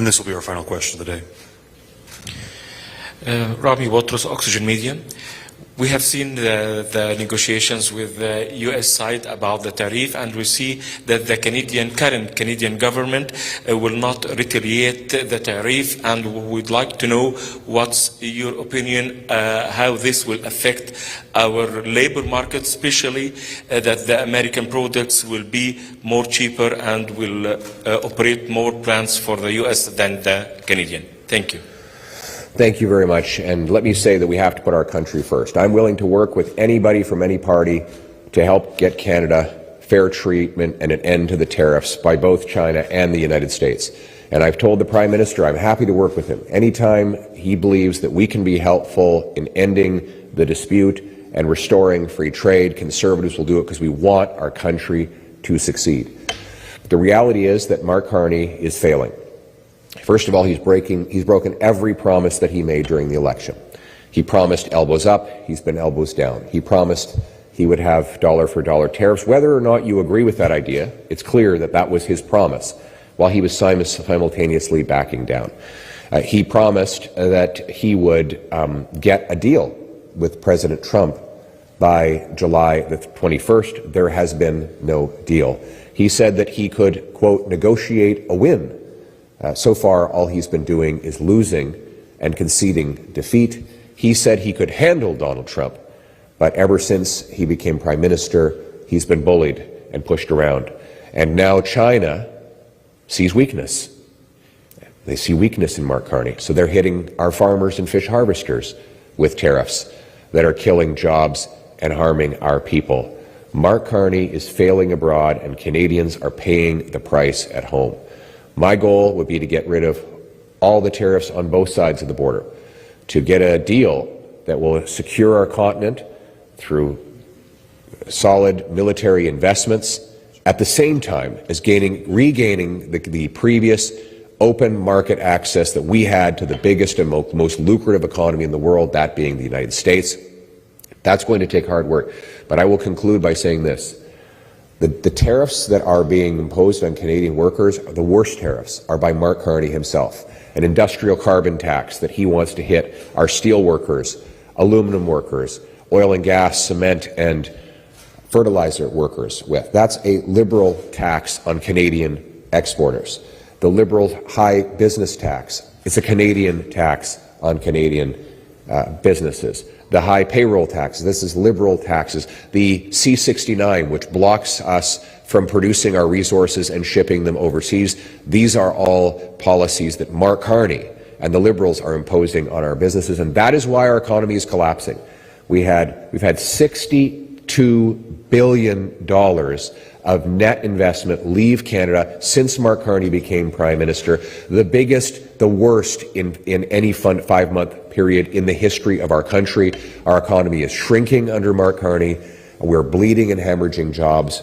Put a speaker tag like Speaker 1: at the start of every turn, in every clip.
Speaker 1: And this will be our final question of the day.
Speaker 2: Rami Watros, Oxygen Media. We have seen the negotiations with the U.S. side about the tariff, and we see that the current Canadian government will not retaliate the tariff, and we would like to know what's your opinion, how this will affect our labor market, especially that the American products will be more cheaper and will operate more plants for the U.S. than the Canadian. Thank you.
Speaker 3: Thank you very much, and let me say that we have to put our country first. I'm willing to work with anybody from any party to help get Canada fair treatment and an end to the tariffs by both China and the United States. And I've told the Prime Minister I'm happy to work with him anytime he believes that we can be helpful in ending the dispute and restoring free trade. Conservatives will do it because we want our country to succeed. The reality is that Mark Carney is failing. First of all, he's broken every promise that he made during the election. He promised elbows up, he's been elbows down. He promised he would have dollar-for-dollar tariffs. Whether or not you agree with that idea, it's clear that that was his promise, while he was simultaneously backing down. He promised that he would get a deal with President Trump by July the 21st. There has been no deal. He said that he could, quote, negotiate a win. So far, all he's been doing is losing and conceding defeat. He said he could handle Donald Trump, but ever since he became Prime Minister, he's been bullied and pushed around. And now China sees weakness. They see weakness in Mark Carney, so they're hitting our farmers and fish harvesters with tariffs that are killing jobs and harming our people. Mark Carney is failing abroad, and Canadians are paying the price at home. My goal would be to get rid of all the tariffs on both sides of the border, to get a deal that will secure our continent through solid military investments, at the same time as regaining the previous open market access that we had to the biggest and most lucrative economy in the world, that being the United States. That's going to take hard work. But I will conclude by saying this. The tariffs that are being imposed on Canadian workers, the worst tariffs, are by Mark Carney himself. An industrial carbon tax that he wants to hit our steel workers, aluminum workers, oil and gas, cement and fertilizer workers with. That's a Liberal tax on Canadian exporters. The Liberal high business tax, it's a Canadian tax on Canadian businesses. The high payroll taxes, this is Liberal taxes. The C-69, which blocks us from producing our resources and shipping them overseas, these are all policies that Mark Carney and the Liberals are imposing on our businesses, and that is why our economy is collapsing. We've had $62 billion of net investment leave Canada since Mark Carney became Prime Minister, the biggest, the worst in any 5-month period in the history of our country. Our economy is shrinking under Mark Carney. We're bleeding and hemorrhaging jobs.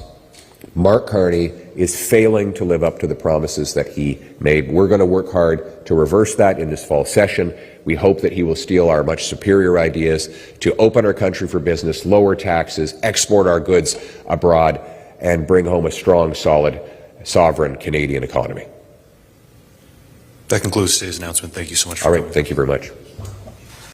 Speaker 3: Mark Carney is failing to live up to the promises that he made. We're going to work hard to reverse that in this fall session. We hope that he will steal our much superior ideas to open our country for business, lower taxes, export our goods abroad, and bring home a strong, solid, sovereign Canadian economy.
Speaker 1: That concludes today's announcement. Thank you so much.
Speaker 3: All right. Thank you very much.